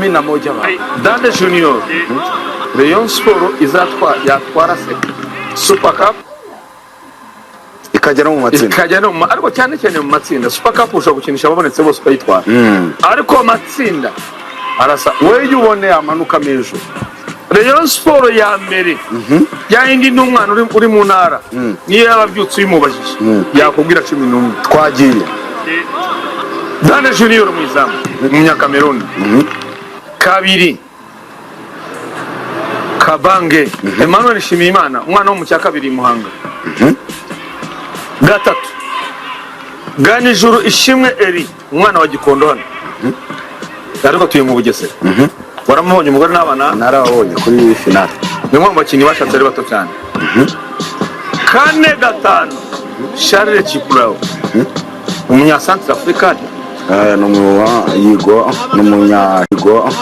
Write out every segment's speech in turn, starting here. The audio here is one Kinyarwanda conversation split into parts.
na moja ba. Dande Junior. Rayon Sport yatwara Super Cup ikajya no mu matsinda. Ariko cyane cyane mu matsinda. Super Cup ushobora gukinisha ababonetse bose ukayitwara. Ariko amatsinda arasa wewe ubone amanuka mejo. Rayon Sport ya mbere yindi n'umwana uri mu ntara niyo yababyutse uyimubajije yakubwira 11 twagiye Dane Junior mwizamu umunyakameruni kabiri Kabange Emmanuel Shimimana umwana wo mu cya kabiri Muhanga gatatu Ganijuru Ishimwe Eri umwana wa Gikondo hano ariko tuye mu Bugesera waramubonye umugore n'abana narabonye kuri finale ni mwe bakinyi bashatse ari bato cyane kane gatanu Charles Chiprao umunya Central Africa n'umunya Yigo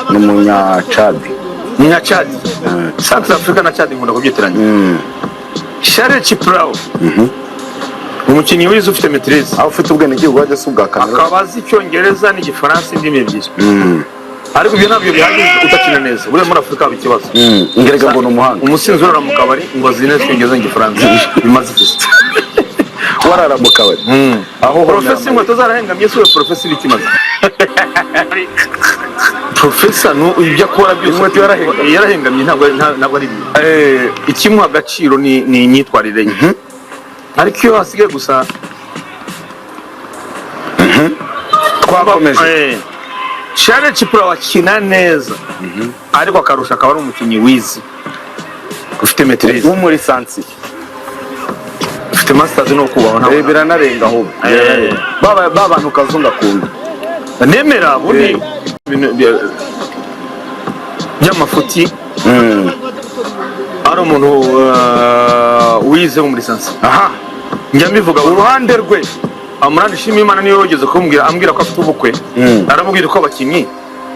n'umunya Chad Central Africa na Chad nkunda kubyitiranya Charles Chiprao umukinyi wize ufite maîtrise aho ufite ubwene gihugu wajya subwa Cameroon akabazi icyongereza n'igifaransa indimi ebyiri ariko ibyo nabyo bihagije utakina neza buri muri Afrika bikibazo ngerega ngo n'umuhanga umusinzi urara mu kabari ngo zine cyongereza n'igifaransa bimaze iki warara mu kabari aho professor ngo tuzarahengamye so professor bikimaze professor no ibyo akora byose yarahengamye ntabwo ari ikimuha agaciro ni imyitwarire ye ariko iyo hasigaye gusa twakomeje Charles Chiprao wakina neza ariko akarusha akaba ari umukinnyi wizi ufite maîtrise muri sansi ufite masters no kubaho nawe biranarenga aho baba abantu kazunga kunda nemera buri by'amafuti ari umuntu wize muri sansi njya mbivuga uruhande rwe Amurani Shimimana niyo yogeze kumbwira ambwira ko afite ubukwe aramubwira ko abakinyi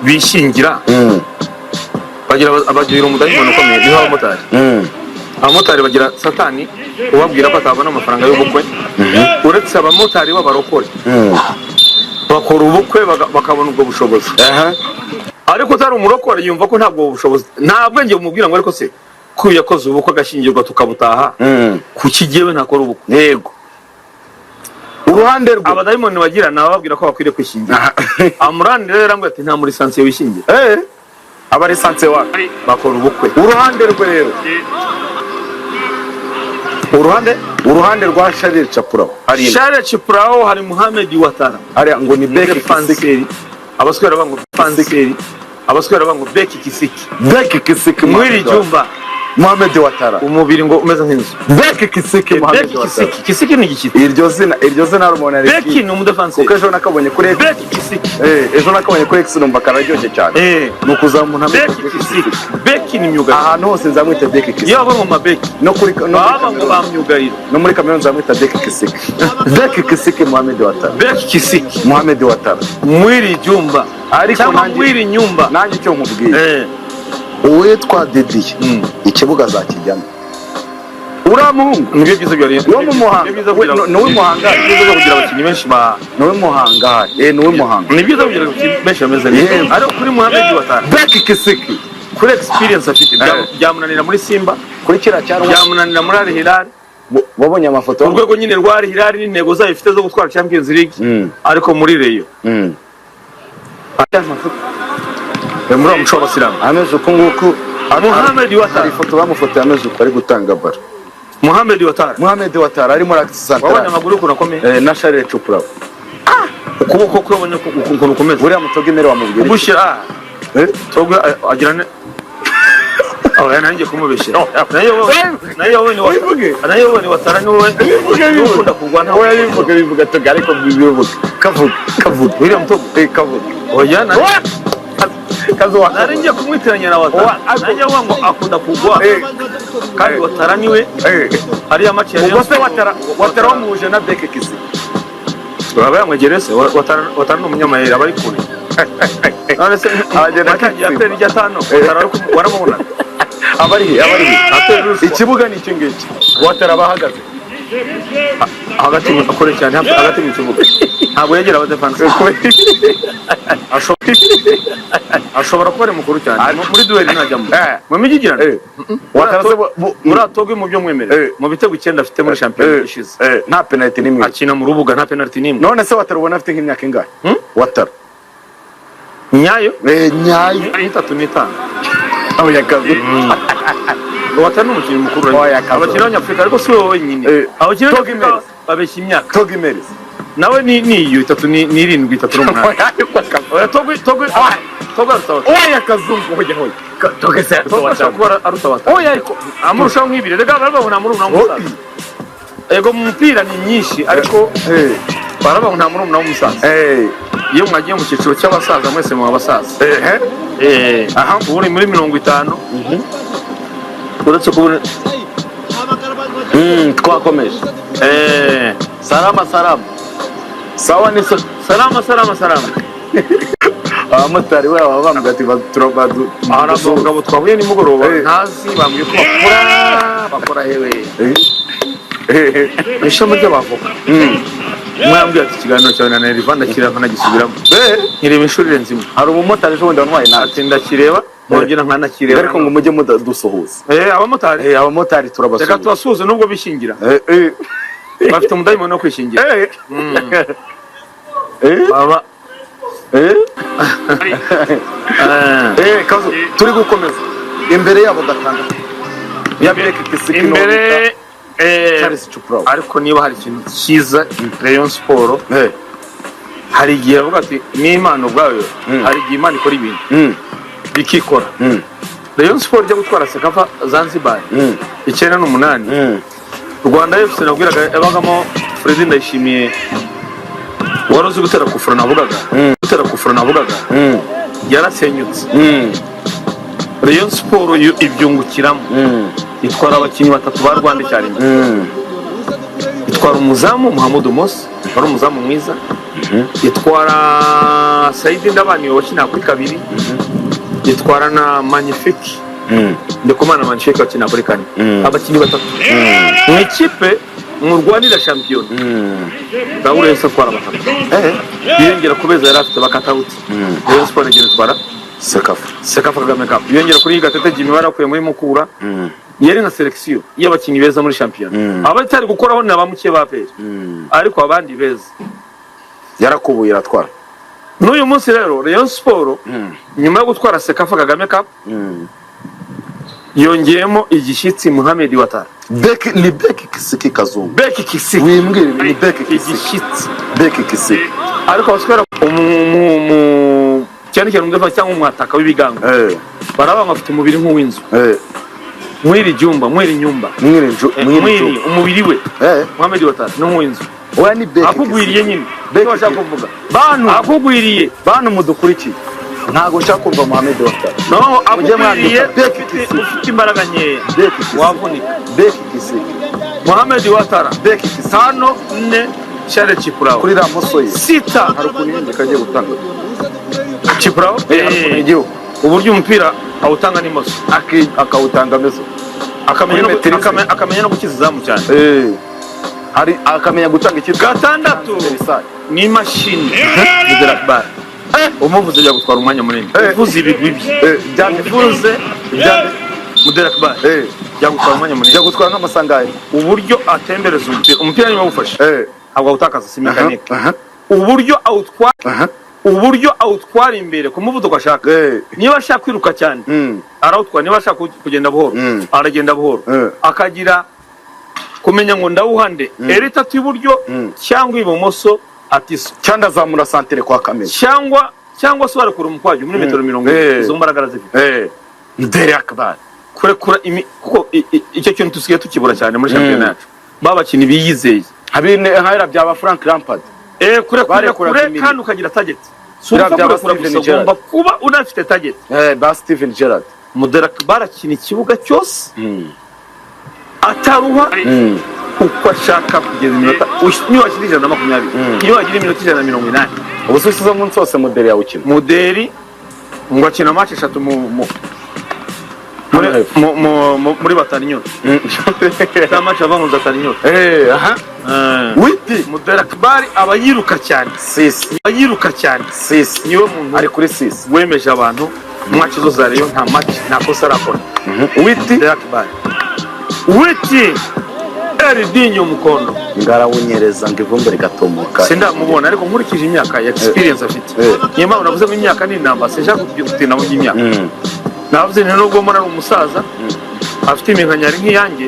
bishingira bagira umudayimoni ukomeye niho abamotari bagira satani ubabwira ko atabona amafaranga y'ubukwe uretse abamotari b'abarokore bakora ubukwe bakabona ubwo bushobozi ariko utari umurokore yumva ko ntabwo bushobozi nta bwenge bumubwira ngo ariko se ko yakoze ubukwe agashingirwa tukabutaha ku kigewe ntakora ubukwe yego uruhande rwe abadayimoni bagira nababwira ko bakwiriye kwishingira Amurani rero yarambye ati nta muri sanse wishingira abari sanse wa bakora ubukwe uruhande rwe rero uruhande rwa Charles Chiprao hari Mohamed Watara ari ngo ni Beki Fanseri abaswera bango Fanseri abaswera bango Beki Kisiki mwiri jumba Mohamed Watara umubiri ngo umeze nk'inzu Beki Kisiki Mohamed Watara Kisiki ni igiki iryo zina rumona reki Beki ni umudefanse kuko ejo nakabonye kuri Beki Kisiki ejo nakabonye kuri X numva kararyoshye cyane nukuza umuntu Beki Kisiki Beki ni myuga ahantu hose nzamwita Beki Kisiki yaba mu mabeki no kuri ngo bamyugarira no muri Cameroon nzamwita Beki Kisiki Beki Kisiki Mohamed Watara Beki Kisiki Mohamed Watara mwiri jumba ariko mwiri nyumba nanjye cyo nkubwiye uwitwa Dediye ikibuga zakijyamo uramuhungu nibyo byiza byo wo mu Muhanga no Muhanga byiza kugira abakinyi benshi ba no Muhanga no Muhanga ni byiza kugira abakinyi benshi bameze neza ariko kuri Mohamed Watara Beki Kisiki kuri experience afite byamunanira muri Simba kuri kira cyaro byamunanira muri Al Hilal wabonye amafoto urwego nyine rwa Al Hilal n'intego zayo ifite zo gutwara Champions League ariko muri Rayon muri umuco w'abasilamu ameze uko nguko Mohamed Watara ifoto bamufoto ameze uko ari gutanga bara Mohamed Watara ari muri Access Central wabonye amaguru uko nakomeye na Charles Chiprao ukuboko kwe ubonye ukuntu ukomeye buriya mutogimere wamubwira ugushyira togwe agirane oya nanjye kumubeshya nayo wone Watara ni wowe ukunda kurwana wowe bivuga toga ariko bivuga kavuga buriya mutogwe kavuga oya nari ngiye kumwitiranya na Watara nanjye ngo akunda kugwa kandi Watara niwe hariya match yari ubwo se Watara wamuje na Beki Kisiki baba yamwegerese Watara ni umunyamayeri abari kure none se agiye atera ijya tano Watara waramubona abari ikibuga ni iki ngiki Watara bahagaze hagati akore cyane hagati mu kibuga ntabwo yegera abadefanse ashobora kuba ari mukuru cyane muri duel ntajyamo mu mijigirana muratogwe mu byo mwemerera mu bitego 9 afite muri champion ishize nta penalty nimwe akina mu rubuga nta penalty nimwe none se watarubona afite nk'imyaka ingahe watara nyayo nyayo 35 aho yakaze watara n'umukinnyi mukuru abakinnyi b'Abanyafurika ariko si wowe wenyine abakinnyi b'Abanyafurika babeshya imyaka Togimeres nawe ni 7 oya Togo oya kazungu hoje hoje togese ashobora arutawata oya ariko amurushaho nk'ibiri rega barabona murumuna w'umusaza ego mu mupira ni nyinshi ariko barabona murumuna w'umusaza iyo mwagiye mu cyiciro cy'abasaza mwese mu abasaza aha uri muri 50 uretse kubona twakomeje salama sawa ni salama abamotari we bambwira ati baturabadu arabagabo twahuye ni mugoroba ntazi bambwiye ko bakora hewe ishamo ry'abavoka mwambwiye ati ikiganiro cyawe na Nelvanda kirava nagisubiramo nkireba inshuro nzima hari umumotari ejo bundi wanwaye natinda kireba nongera nkanakireba ariko ngo mujye mudadusohuza abamotari turabasuhuza reka tubasuhuze nubwo bishingira bafite umudayimoni wo kwishingira kazo turi gukomeza imbere yabo gatanga yabireke kisiki imbere ariko niba hari ikintu cyiza Rayon Sport hari igihe avuga ati n'Imana ubwayo hari igihe Imana ikora ibintu bikikora Rayon Sport ijya gutwara Sekafa Zanzibar 98 Rwanda FC nabwiraga yabagamo Freddy Ndayishimiye waroze gutera kufura navugaga yarasenyutse Rayon Sport ibyungukiramo itwara abakinnyi batatu ba Rwanda cyarimo itwara umuzamu Muhammad Mos wari umuzamu mwiza itwara Saidi Ndabani wakina kuri kabiri itwara na Magnifique ndikumana Magnifique wakina kuri kane abakinnyi batatu mu ikipe mu Rwanda champion Raoul yese kwara batatu yengera kubeza yari afite bakatawuti Rayon Sport igeze twara Sekafa Kagame Cup yengera kuri Gatete Jimmy warakuye muri Mukura yari na selection y'abakinnyi beza muri champion abatari gukoraho nabamukiye bapere ariko abandi beza yarakubuye iratwara n'uyu munsi rero Rayon Sport nyuma yo gutwara Sekafa Kagame Cup yongeyemo igishyitsi Mohamed Watara ni Beki Kisiki kazungu Beki Kisiki wimbwire ni Beki igishyitsi Beki Kisiki ariko baswera cyane cyane umdefa cyangwa umwataka w'ibigango baraba bafite umubiri nk'uw'inzu mwiri jumba mwiri nyumba mwiri umubiri we Mohamed Watara no nk'uw'inzu oya ni Beki akugwiriye nyine Beki bashaka kuvuga bantu akugwiriye bantu mudukurikiye ntago nshaka kumva Mohamed Watara no akugwiriye ufite imbaraga nkeya wavunika Beki Kisiki Mohamed Watara Beki Kisiki 5-4 Charles Chiprao kuri Ramoso ye 6 hari kuninde kagiye gutanga Chiprao igihugu uburyo umupira awutanga n'imoso akawutanga mezo akamenya no gukiza izamu cyane hari akamenya gutanga ikintu gatandatu ni machine Muderakbar umuvuze bya gutwara umwanya munini uvuze ibigwi byavuze Muderakbar bya gutwara umwanya munini bya gutwara nk'amasangaye uburyo atembereza umupira niba ufashe ntabwo awutakaza si mekanike uburyo awutwara imbere ku muvuduko ashaka niba ashaka kwiruka cyane arawutwara niba ashaka kugenda buhoro aragenda buhoro akagira kumenya ngo ndawuhande erita t'iburyo cyangwa ibumoso atiso cyanda zamura santere kwa kamera cyangwa se barekura umukwaje muri metero 40 izo mbaraga zifite Muderakbar kurekura kuko icyo kintu tusigaye tukibura cyane muri championnat yacu babakini biyizeye habine nkahera byaba Frank Lampard kure kandi ukagira target kurekura gusa ugomba kuba unafite target ba Steven Gerrard Muderakbar akina ikibuga cyose ataruha uko ashaka kugeza iminota niba akiri 120 niba akiri iminota 180 ubusubizo umunsi wose Muderi yawukina Muderi ngo akina match 3 muri Batarinyo za match avant Batarinyo aha witi Mudarakbar abayiruka cyane abayiruka cyane niwe muntu ari kuri 6 wemeje abantu match zo za Rayon nta match nta kosa arakora witi Mudarakbar witi Erdinho Mukono ngarawunyereza ngo ivumbi rigatomoka sindamubona ariko nkurikije imyaka ya experience afite niyo mpamvu navuze ngo imyaka ni namba sinshaka kubyutina mu imyaka navuze nubwo mbona ari umusaza afite iminkanyari nk'iyange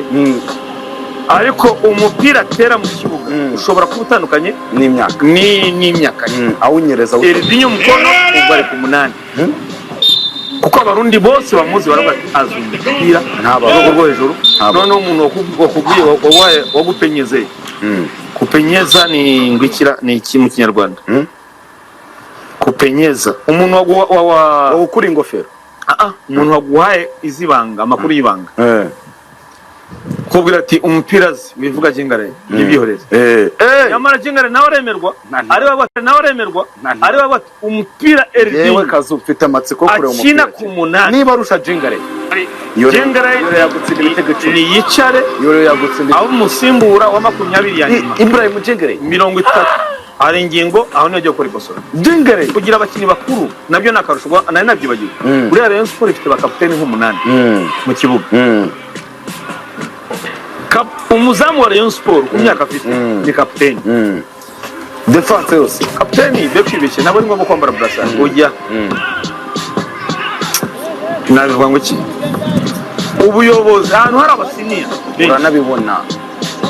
ariko umupira atera mu kibuga ushobora kuba utandukanye n'imyaka awunyereza Erdinho Mukono ubari ku 8 kuko abarundi bose bamuzi baravuga azumupira nta barogo rwo hejuru none umuntu wakubwiye wagupenyeze kupenyeza ni ngikira ni iki mu Kinyarwanda kupenyeza umuntu wa ukuri ingofero umuntu waguhaye izibanga amakuru y'ibanga kubwira ati umupira bivuga Jengare yibyihoreze yamara Jengare nawe aremerwa ari baba umupira yewe kazufite amatsiko kure umupira akina ku 8 niba arusha Jengare Jengare yagutsinda ibitego 10 ni yicare yagutsinda aho umusimbura wa 20 ya nyuma Ibrahim Jengare 30 ari ingingo aho niyo gukora ikosora Jengare kugira abakinyi bakuru nabyo nakarusho nari nabyibagiwe buriya Rayon Sport ifite bakapiteni nk'8 mu kibuga umuzamu wa Rayon Sport ku myaka afite ni kapiteni defense yose kapiteni bekwibeshye nabo ni ngombwa kwambara brassard ujya nabivuga ngo iki ubuyobozi ahantu hari abasiniya uranabibona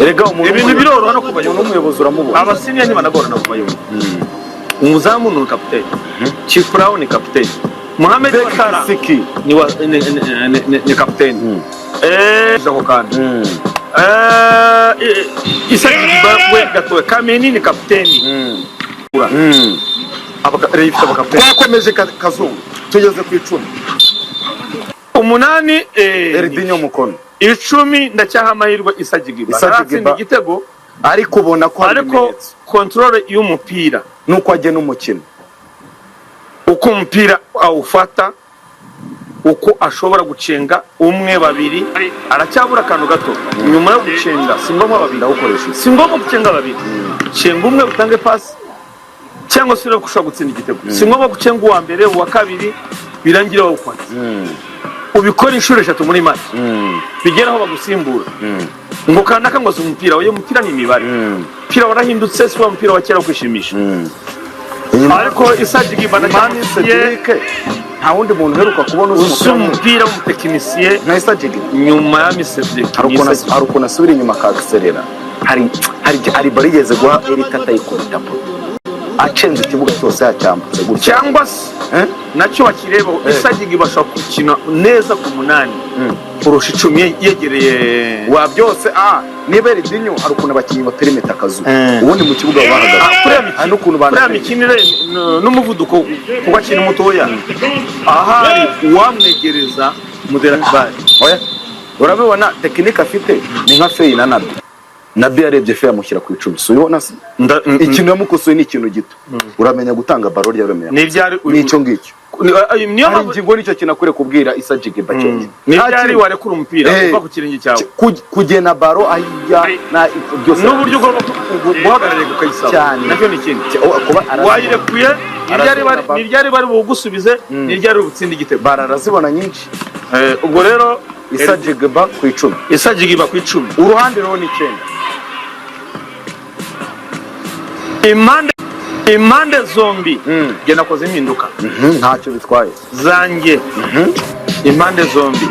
erega ibintu biroroha no kubayobora n'umuyobozi uramubona abasiniya ntibanagorana kubayobora umuzamu ni kapiteni Chief Brown ni kapiteni Mohamed Siki ni kapiteni zako kandi Isagiba we gatowe Kameni ni kapiteni abakapiteni twakomeje Kazungu tugeze ku 10 umunani Erdinho Mukono 10 ndacyaha amahirwe Isagiba aratsinda igitego ariko ubona ko ariko control y'umupira nuko agena umukino uko umupira awufata uko ashobora gucenga umwe babiri aracyabura akantu gato nyuma yo gucenga singomba babiri awukoresha singomba gucenga babiri cenga umwe utange pass cyangwa se ushobora gutsinda igitego singomba gucenga uwa mbere uwa kabiri birangira awukwanze ubikora inshuro 3 muri match bigeraho bagusimbura ngo kanaka ngo umupira uyo mupira ni imibare umupira warahindutse si wa mupira wa kera kwishimisha ariko Isagiba na Cedric nta wundi muntu heruka kubona umupira w'umutekinisiye na Isagiba nyuma ya Cedric haruko nasubira inyuma ka accelera hari barigeze guha Erika tayikunda acenze ikibuga cyose yacyambutse gutya cyangwa nacyo bakireba Isagiba bashaka gukina neza ku 8 kurusha 10 yegereye wa byose niba Erdinho haruko abakinyi baperimeta akazu ubundi mu kibuga bahagaze n'ukuntu bana mikinire n'umuvuduko kuba kintu mutoya ahari uwamwegereza Mudarakbar oya urabibona tekinike afite ni nka Fei na Nabi yarebye Fei amushyira ku 10 so ubona se ikintu yamukosoye ni ikintu gito uramenya gutanga baro rya uramenya n'icyo ngicyo niyo ingingo nicyo kinakure kubwira Isagiba cyane n'ibyari warekura umupira uva ku kirenge cyawe kugena baro ajya na byose n'uburyo ugomba guhagarara ukayisaba nacyo ni ikindi wayirekuye n'iryari bari bugusubize n'iryari butsinda igitego bararazibona nyinshi ubwo rero Isagiba ku 10 Isagiba ku 10 uruhande rwo ni 9 impande zombi je nakoze impinduka ntacyo bitwaye zanjye impande zombi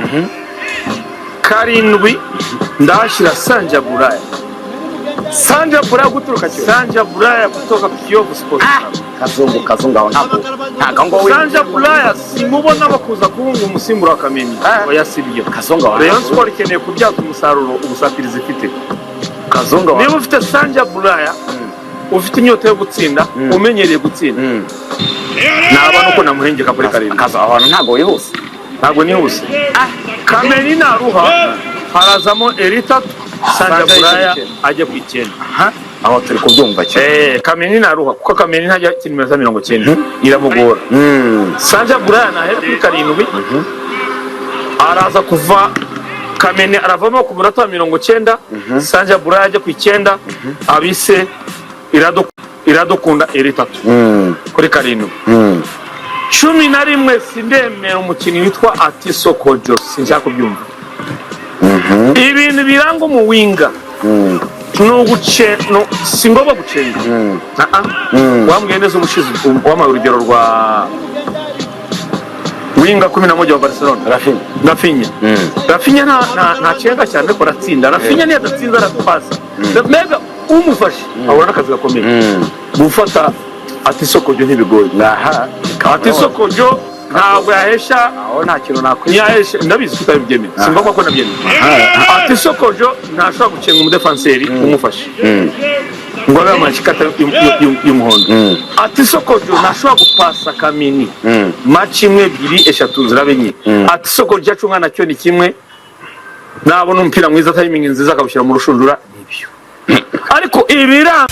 karindwi ndashira Sanja Buraya guturuka cyo Sanja Buraya kutoka Kiyovu Sport Kazungu aho ntago ngo Sanja Buraya simubona bakuza kubunga umusimbura wa Kameni oyasibye Kazungu aho Rayon Sport ikeneye kubyaza umusaruro ubusatiriza ifite Kazungu aho niba ufite Sanja Buraya ufite inyota yo gutsinda umenyereye gutsinda naba nuko namuhengeka kuri karindwi kaza abantu ntago yihuse Kameni naruha harazamo Erita Sanja Buraya ajya ku 9 aho turi kubyumva cyane Kameni naruha kuko Kameni ntajya kilometero 90 iramugora Sanja Buraya na kuri karindwi araza kuva Kamene aravamo ku munota wa 90 Sanja Bura yaje ku 9 abise iradukunda eritatu kuri karindwi 11 sindemera umukinnyi witwa Atisokojo sinjya kubyumva ibintu biranga mu winga no guce no singoba gucenga wambwiye neza umushizi wama urugero rwa winga 11 wa Barcelona Rafinha nta cenga cyane ko ratsinda Rafinha niyo adatsinda aratpasa mega umufashe ahora nakazi gakomeye gufata Atisokojo ntibigoye Atisokojo ntabwo yahesha aho nta kintu nakwiye yahesha ndabizi tutabibyemeye singomba ko nabyemeye Atisokojo ntashobora gucenga umudefenseri umufashe ngo abe amashikata y'umuhondo Atisokojo ntashobora gupasa Kamini match imwe 2 3 zirabenye Atisokojo acunga nacyo ni kimwe nabona umupira mwiza timing nziza akabushyira mu rushundura nibyo ariko ibira